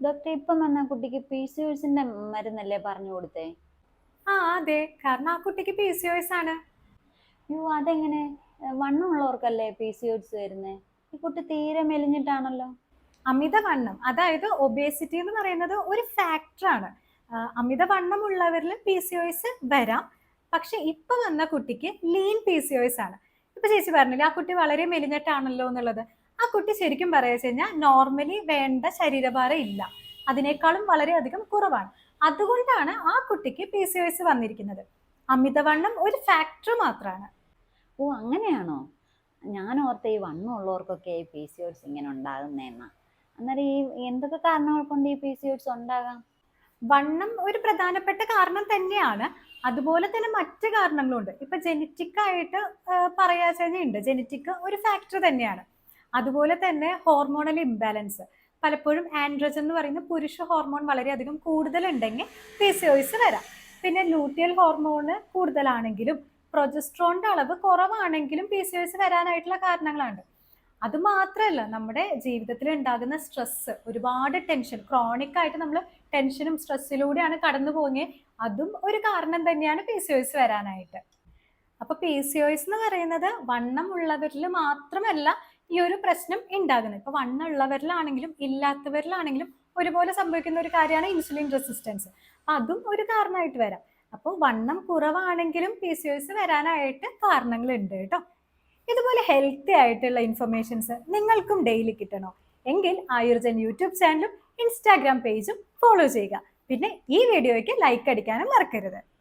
Doctor ഇപ്പം വന്ന കുട്ടിക്ക് PCOSന്റെ മരുന്നല്ലേ പറഞ്ഞു കൊടുത്തേ? അതെ. കാരണം ആ കുട്ടിക്ക് PCOS ആണ്. അയ്യോ അതെങ്ങനെ? വണ്ണമുള്ളവർക്കല്ലേ PCOS വരുന്നേ? ഈ കുട്ടി തീരെ മെലിഞ്ഞിട്ടാണല്ലോ. അമിതവണ്ണം, അതായത് ഒബേസിറ്റി എന്ന് പറയുന്നത് ഒരു ഫാക്ടറാണ്. അമിതവണ്ണമുള്ളവരിൽ PCOS വരാം. പക്ഷെ ഇപ്പൊ വന്ന കുട്ടിക്ക് ലീൻ PCOS ആണ്. ഇപ്പൊ ചേച്ചി പറഞ്ഞില്ലേ ആ കുട്ടി വളരെ മെലിഞ്ഞിട്ടാണല്ലോ എന്നുള്ളത്. ആ കുട്ടി ശരിക്കും പറയാ കഴിഞ്ഞാൽ നോർമലി വേണ്ട ശരീരഭാരം ഇല്ല, അതിനേക്കാളും വളരെയധികം കുറവാണ്. അതുകൊണ്ടാണ് ആ കുട്ടിക്ക് PCOS വന്നിരിക്കുന്നത്. അമിതവണ്ണം ഒരു ഫാക്ടർ മാത്രമാണ്. ഓ അങ്ങനെയാണോ? ഞാൻ ഓർത്ത ഈ വണ്ണമുള്ളവർക്കൊക്കെ ഈ PCOS ഇങ്ങനെ ഉണ്ടാകുന്നതെന്നാ. അന്നേരം ഈ എന്തൊക്കെ കാരണങ്ങൾ കൊണ്ട് ഈ PCOS ഉണ്ടാകാം? വണ്ണം ഒരു പ്രധാനപ്പെട്ട കാരണം തന്നെയാണ്. അതുപോലെ തന്നെ മറ്റു കാരണങ്ങളുണ്ട്. ഇപ്പൊ ജനറ്റിക് ആയിട്ട് പറയാച്ചുണ്ട്, ജനറ്റിക് ഒരു ഫാക്ടർ തന്നെയാണ്. അതുപോലെ തന്നെ ഹോർമോണൽ ഇംബാലൻസ്, പലപ്പോഴും ആൻഡ്രോജൻ എന്ന് പറയുന്ന പുരുഷ ഹോർമോൺ വളരെയധികം കൂടുതലുണ്ടെങ്കിൽ PCOS വരാം. പിന്നെ ലൂട്ടിയൽ ഹോർമോൺ കൂടുതലാണെങ്കിലും പ്രൊജസ്ട്രോണിന്റെ അളവ് കുറവാണെങ്കിലും PCOS വരാനായിട്ടുള്ള കാരണങ്ങളാണ്. അത് മാത്രമല്ല, നമ്മുടെ ജീവിതത്തിൽ ഉണ്ടാകുന്ന സ്ട്രെസ്, ഒരുപാട് ടെൻഷൻ, ക്രോണിക് ആയിട്ട് നമ്മൾ ടെൻഷനും സ്ട്രെസ്സിലൂടെയാണ് കടന്നു പോകുന്നത്. അതും ഒരു കാരണം തന്നെയാണ് PCOS വരാനായിട്ട്. അപ്പൊ PCOS എന്ന് പറയുന്നത് വണ്ണം ഉള്ളവരിൽ മാത്രമല്ല ഈ ഒരു പ്രശ്നം ഉണ്ടാകുന്നത്. ഇപ്പൊ വണ്ണം ഉള്ളവരിലാണെങ്കിലും ഇല്ലാത്തവരിലാണെങ്കിലും ഒരുപോലെ സംഭവിക്കുന്ന ഒരു കാര്യമാണ് ഇൻസുലിൻ റെസിസ്റ്റൻസ്. അതും ഒരു കാരണമായിട്ട് വരാം. അപ്പോൾ വണ്ണം കുറവാണെങ്കിലും PCOS വരാനായിട്ട് കാരണങ്ങളുണ്ട് കേട്ടോ. ഇതുപോലെ ഹെൽത്തി ആയിട്ടുള്ള ഇൻഫർമേഷൻസ് നിങ്ങൾക്കും ഡെയിലി കിട്ടണോ എങ്കിൽ ആയുർജൻ യൂട്യൂബ് ചാനലും ഇൻസ്റ്റാഗ്രാം പേജും ഫോളോ ചെയ്യുക. പിന്നെ ഈ വീഡിയോയ്ക്ക് ലൈക്ക് അടിക്കാനും മറക്കരുത്.